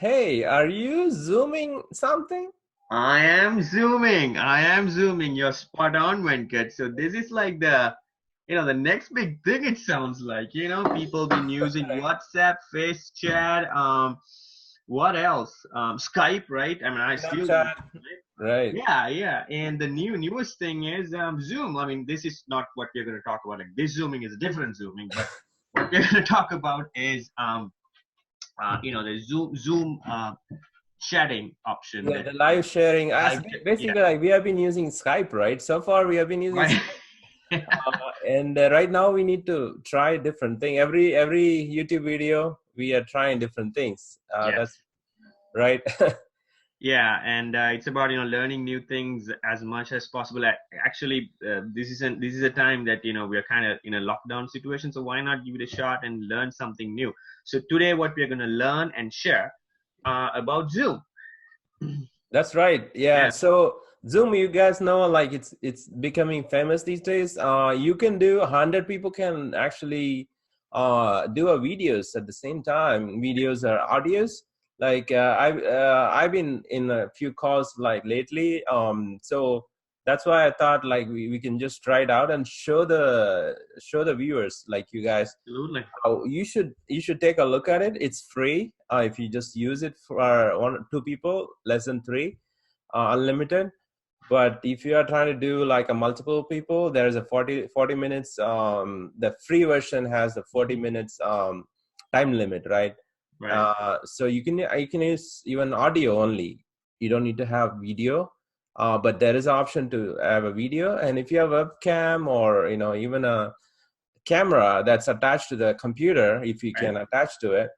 Hey, are you zooming something? I am zooming. I am zooming. You're spot on, Venkat. So this is like the next big thing. It sounds like people been using WhatsApp, Face Chat, what else? Skype, right? I mean, I still use Snapchat. Skype. Right. Yeah, yeah. And the newest thing is Zoom. I mean, this is not what we're going to talk about. Like this zooming is a different zooming, but what we're going to talk about is the Zoom chatting option Yeah, that the live sharing. As live. Yeah. basically, like we have been using Skype, right? So far, we have been using, Right. and right now we need to try different thing. Every YouTube video, we are trying different things. Yes. That's right. Yeah, and it's about learning new things as much as possible. Actually, this is a time that we are kind of in a lockdown situation, so why not give it a shot and learn something new? So today, what we're going to learn and share about Zoom. That's right. Yeah. Yeah. So Zoom, you guys know, like it's becoming famous these days. You can do 100 people can actually do a videos at the same time. Videos or audios. Like I've been in a few calls like lately. So that's why I thought like we can just try it out and show the viewers like you guys. Absolutely. Oh, you should take a look at it. It's free if you just use it for one or two people, less than three, unlimited. But if you are trying to do like a multiple people, there's a 40 minutes. The free version has the 40 minutes time limit, right? Right. So you can use even audio only. You don't need to have video. But there is an option to have a video, and if you have a webcam or even a camera that's attached to the computer, if you Right. can attach to it,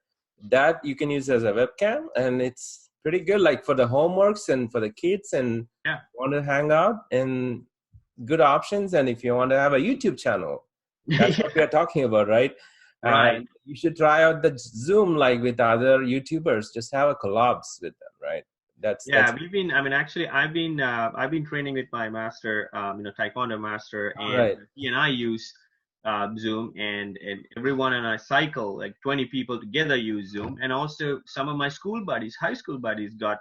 that you can use as a webcam, and it's pretty good like for the homeworks and for the kids and Yeah. want to hang out, and good options. And if you want to have a YouTube channel, that's what we are talking about, right? Right. And you should try out the Zoom like with other YouTubers, just have a collabs with them, right? That's Yeah, we've been. I mean, actually, I've been training with my master, taekwondo master, all and right. he and I use Zoom, and everyone on our cycle, like 20 people together, use Zoom, and also some of my school buddies, high school buddies, got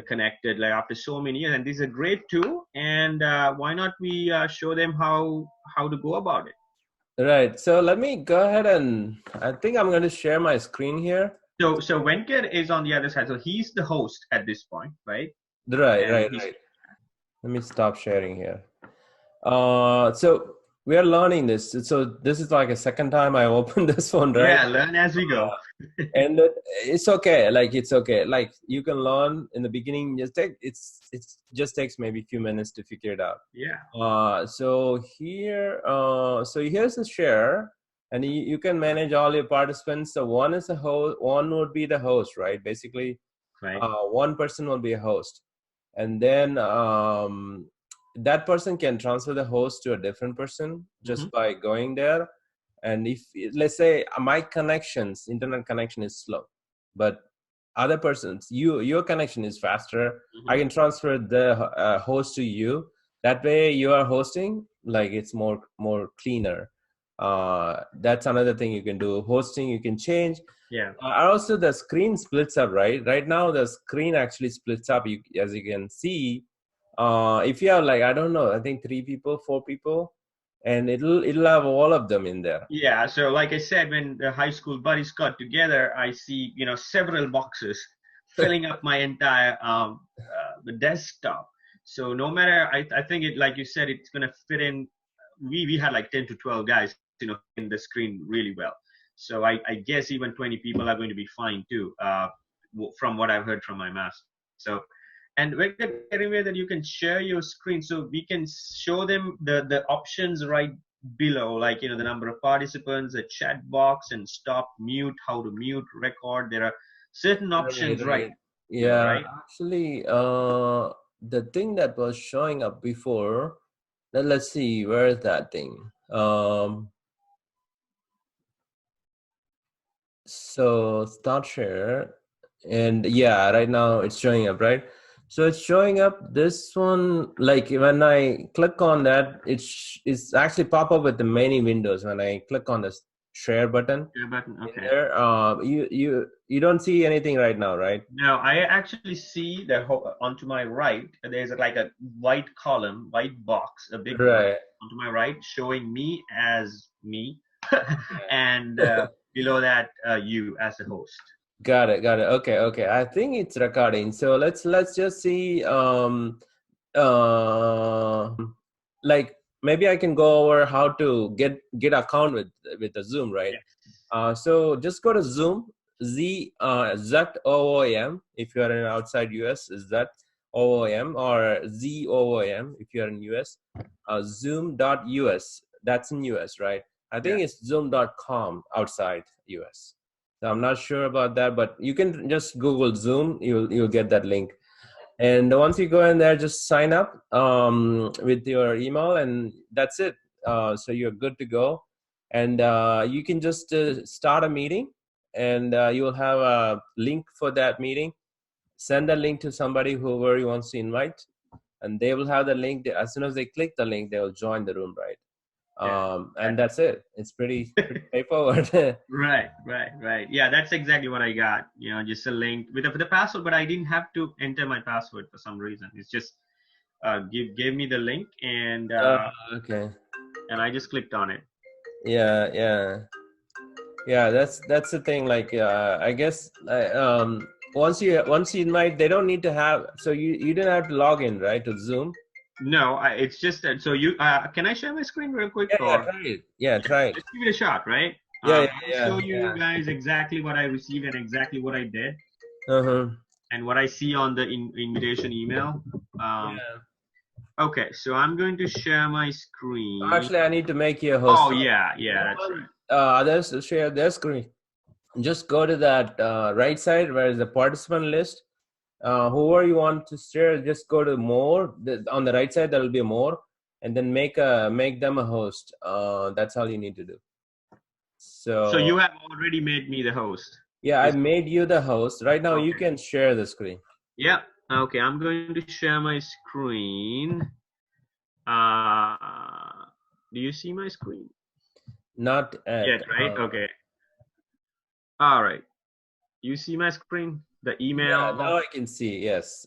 connected like after so many years, and this is a great tool. And why not we show them how to go about it? Right, so let me go ahead, and I think I'm going to share my screen here. So Venkat is on the other side, so he's the host at this point, right? Right, And right, he's right. Let me stop sharing here. So we are learning this. So this is like a second time I opened this one, right? yeah, learn as we go. And it's okay. Like it's okay. Like you can learn in the beginning. It's just takes maybe a few minutes to figure it out. Yeah. So here's the share, and you can manage all your participants. So one is a host. One would be the host, right? Basically, Right. one person will be a host, and then that person can transfer the host to a different person Mm-hmm. just by going there. And if let's say my internet connection is slow, but other person's your connection is faster, I Mm-hmm. can transfer the host to you. That way you are hosting like it's more cleaner. That's another thing you can do. Hosting you can change. Yeah. Also the screen splits up, right now the screen actually splits up. As you can see, if you have like, I don't know, I think 3 people, 4 people, and it'll have all of them in there. Yeah. So like I said, when the high school buddies got together, I see, several boxes filling up my entire the desktop. So no matter, I think it, like you said, it's gonna fit in. We had like 10 to 12 guys, in the screen really well. So I guess even 20 people are going to be fine too, from what I've heard from my master. So, and we're getting aware that you can share your screen, so we can show them the options right below, like the number of participants, a chat box, and stop, mute, how to mute, record. There are certain Right, options right right. below, Yeah, right? actually, the thing that was showing up before, let's see, where is that thing? So start share, and yeah, right now it's showing up, right? So it's showing up this one, like when I click on that, it's actually pop up with the many windows when I click on this share button Share button. in Okay. there. You don't see anything right now, right? Now I actually see the onto my right. There's like a white column, white box, a big one Right. onto my right, showing me as me, and Yeah. below that you as the host. Got it. Got it. Okay. Okay. I think it's recording. So let's just see. Uh, like maybe I can go over how to get account with the Zoom, right? Yes. So just go to Zoom, ZOOM if you are in outside US, ZOOM, or ZOOM if you are in US. Zoom.us, that's in US, right? I think Yeah. it's zoom.com outside US. So I'm not sure about that, but you can just Google Zoom. You'll get that link. And once you go in there, just sign up with your email, and that's it. So you're good to go. And you can just start a meeting, and you will have a link for that meeting. Send the link to somebody, whoever you want to invite, and they will have the link. As soon as they click the link, they will join the room, right? Yeah. And that's it. It's pretty straightforward. Right. Yeah, that's exactly what I got. Just a link with the password, but I didn't have to enter my password for some reason. It's just gave me the link, and Okay. I just clicked on it. Yeah, that's the thing. Like, I guess once you invite, they don't need to have. So you didn't have to log in, right, to Zoom. No, it's just that. So you can I share my screen real quick, Yeah, or try it. Yeah, yeah, try it. just give it a shot, right? Yeah, I'll show you guys exactly what I received and exactly what I did Uh-huh. and what I see on the invitation email. Yeah. Okay, so I'm going to share my screen. Actually, I need to make you a host. Oh yeah, that's right. Others to share their screen. Just go to that right side where is the participant list. Whoever you want to share, just go to more. On the right side, there will be more, and then make them a host. That's all you need to do. So So you have already made me the host. yeah, I made you the host. Right now, you Okay. can share the screen. Yeah. Okay, I'm going to share my screen. Do you see my screen? Not at. Yet, right? Okay. All right. You see my screen? The email? Yeah, now I can see. Yes.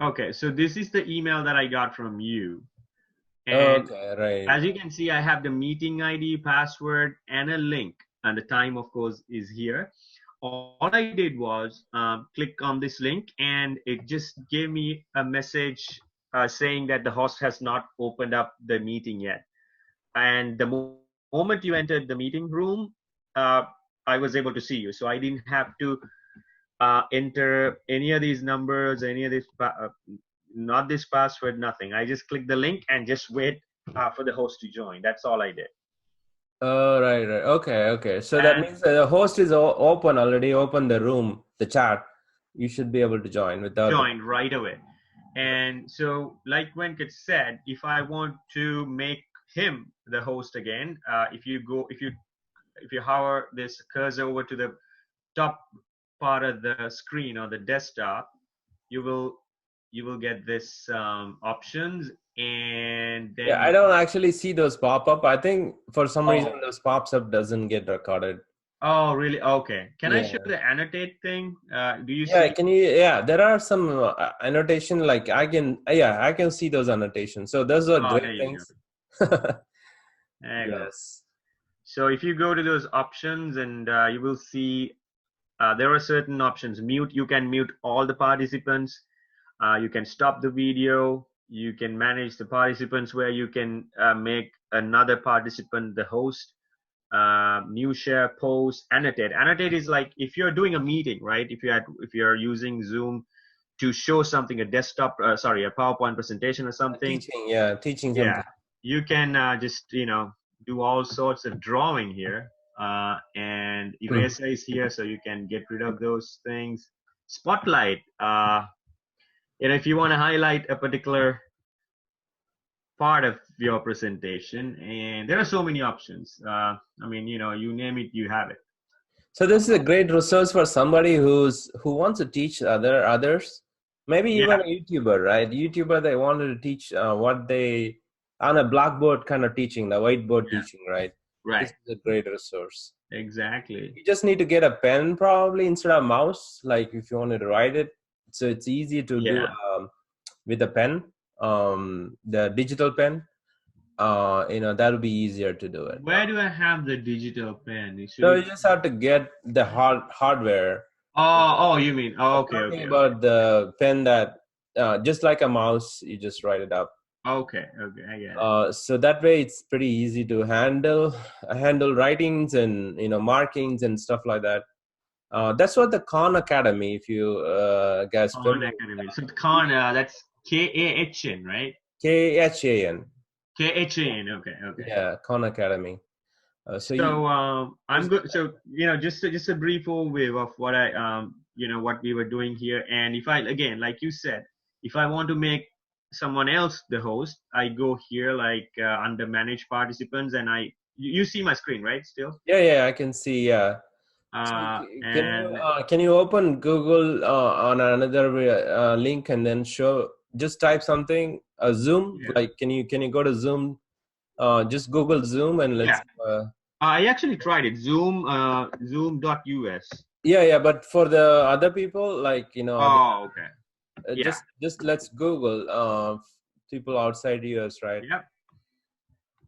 Okay, so this is the email that I got from you. And Okay, right. as you can see, I have the meeting ID, password, and a link. And the time, of course, is here. All I did was click on this link, and it just gave me a message saying that the host has not opened up the meeting yet. And the moment you entered the meeting room, I was able to see you. So I didn't have to enter any of these numbers, any of this, not this password, nothing. I just click the link and just wait for the host to join. That's all I did. Oh, right. Okay. So that means the host is open already. Open the room, the chat. You should be able to join without. Join right away. And so, like Venkat said, if I want to make him the host again, if you hover this cursor over to the top part of the screen or the desktop, you will get this options, and then Yeah, I don't actually see those pop up. I think for some reason Oh. those pops up doesn't get recorded. Oh, really? Okay. Can I Yeah. show the annotate thing? Do you Yeah, see? can you? Yeah, there are some annotation. Like I can see those annotations. So those are Oh, there great you things. go. There you go. Yes. So if you go to those options, and you will see there are certain options. Mute. You can mute all the participants. You can stop the video. You can manage the participants, where you can make another participant the host. New share, post, annotate. Annotate is like if you're doing a meeting, right? If you're using Zoom to show something, a desktop, a PowerPoint presentation or something. Teaching Yeah, something. you can just do all sorts of drawing here, and eraser is here, so you can get rid of those things. Spotlight. If you want to highlight a particular part of your presentation, and there are so many options. You name it, you have it. So this is a great resource for somebody who wants to teach others. Maybe even Yeah. a YouTuber, right? YouTuber, they wanted to teach what they on a blackboard kind of teaching, the whiteboard teaching, right? Right. This is a great resource. Exactly. You just need to get a pen probably instead of mouse. Like if you wanted to write it, so it's easy to do Yeah. with a pen, the digital pen. That'll be easier to do it. Where do I have the digital pen? Should No, you it? just have to get the hardware. Oh, you mean? Oh, I'm okay, talking okay, okay. about the pen that just like a mouse, you just write it up. Okay, okay, I get it. So that way it's pretty easy to handle writings and markings and stuff like that. That's what the Khan Academy, if you guys Khan familiar Academy. So with the Khan, that's Khan, right? KHAN. Khan. Okay, okay. Yeah, Khan Academy. So you So I'm use good. So just a brief overview of what I what we were doing here. And if I again, like you said, if I want to make someone else the host, I go here like under manage participants, and you see my screen, right? Still. yeah, I can see. Yeah. So And can you open Google on another link and then show? Just type something. Zoom. yeah, Like can you go to Zoom? Just Google Zoom and let's. yeah. I actually tried it. Zoom.us. Yeah. But for the other people, like Oh, okay. Yeah. just let's Google people outside US, right? Yep.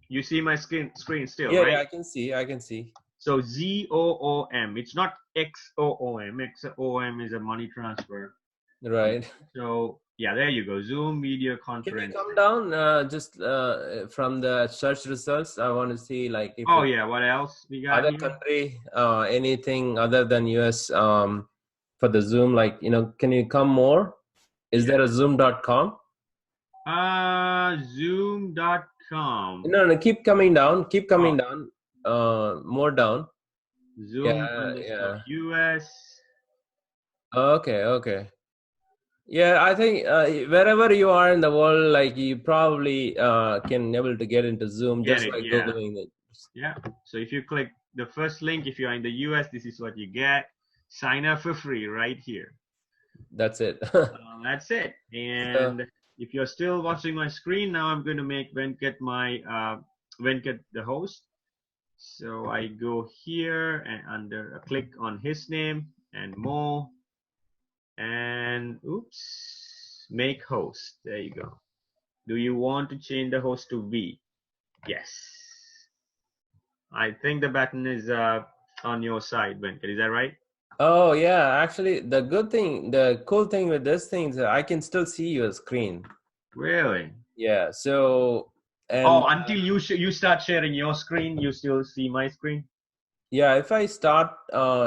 You see my screen still, Yeah, right? I can see. I can see. So ZOOM. It's not XOOM. XOM is a money transfer. Right. So yeah, there you go. Zoom video Can you conference. come down just from the search results? I want to see like if Oh it's yeah, what else we got other here? country, anything other than US for the Zoom. Like can you come more? Is Yeah. there a Zoom.com? Zoom.com. No, keep coming down. Keep Oh, coming down. More down. Zoom Yeah. underscore US. Okay. Yeah, I think wherever you are in the world, like you probably can able to get into Zoom Get just it? like Yeah. Googling it. Yeah. So if you click the first link, if you're in the US, this is what you get. Sign up for free right here. That's it. That's it. So, And if you're still watching my screen, now I'm going to make Venkat Venkat the host. So I go here and click on his name and more and oops, make host. There you go. Do you want to change the host to V? Yes. I think the button is on your side, Venkat. Is that right? oh yeah, actually, the cool thing with this thing is that I can still see your screen. Really? Yeah. So Oh, and until you start sharing your screen, you still see my screen? yeah, if I start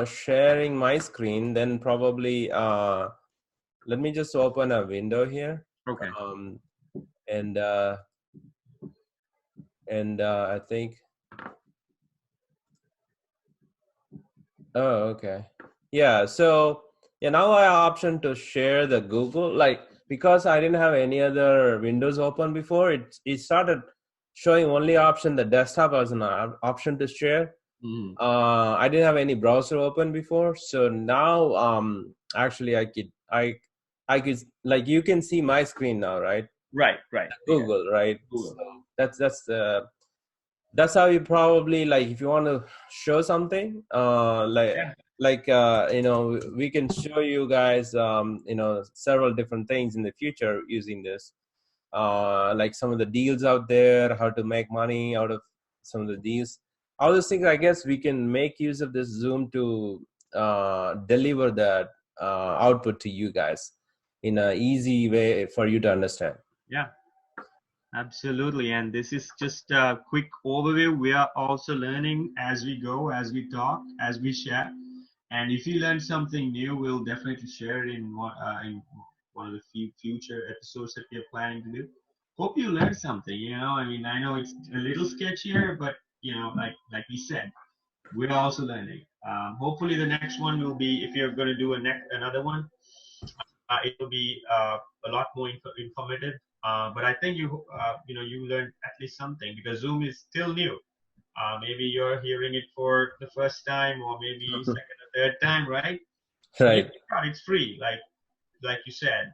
sharing my screen, then probably let me just open a window here. Okay. Um, and I think oh okay. Yeah, so yeah, now I have option to share the Google like because I didn't have any other windows open before, it started showing only option the desktop as an option to share. Mhm. I didn't have any browser open before, so now actually I could like you can see my screen now, right? Right. Yeah. Google, right? So Cool. that's how you probably like if you want to show something Yeah. we can show you guys several different things in the future using this like some of the deals out there, how to make money out of some of the deals, all those things. I guess we can make use of this Zoom to deliver that output to you guys in a easy way for you to understand. Yeah. Absolutely. And this is just a quick overview. We are also learning as we go, as we talk, as we share. And if you learn something new, we'll definitely share it in one of the few future episodes that we are planning to do. Hope you learned something. I mean, I know it's a little sketchier, but like we said, we're also learning. Hopefully, the next one will be if you're going to do another one, it will be a lot more informative. But I think you learned at least something because Zoom is still new. Maybe you're hearing it for the first time, or maybe second or third time, right? Give Right. it a try. It's free, like you said.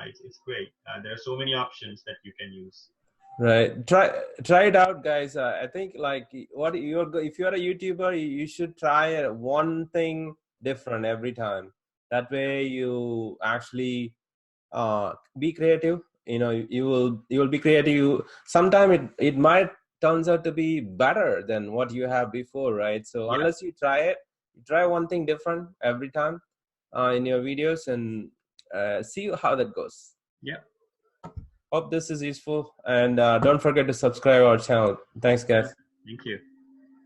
It's great. There are so many options that you can use. Right. Try it out, guys. I think like what if you're a YouTuber, you should try one thing different every time. That way you actually be creative. You know, you will be creative. Sometime it might turns out to be better than what you have before, right? So Yeah. unless you try it, you try one thing different every time in your videos, and see how that goes. Yeah. Hope this is useful, and don't forget to subscribe our channel. Thanks, guys. Thank you.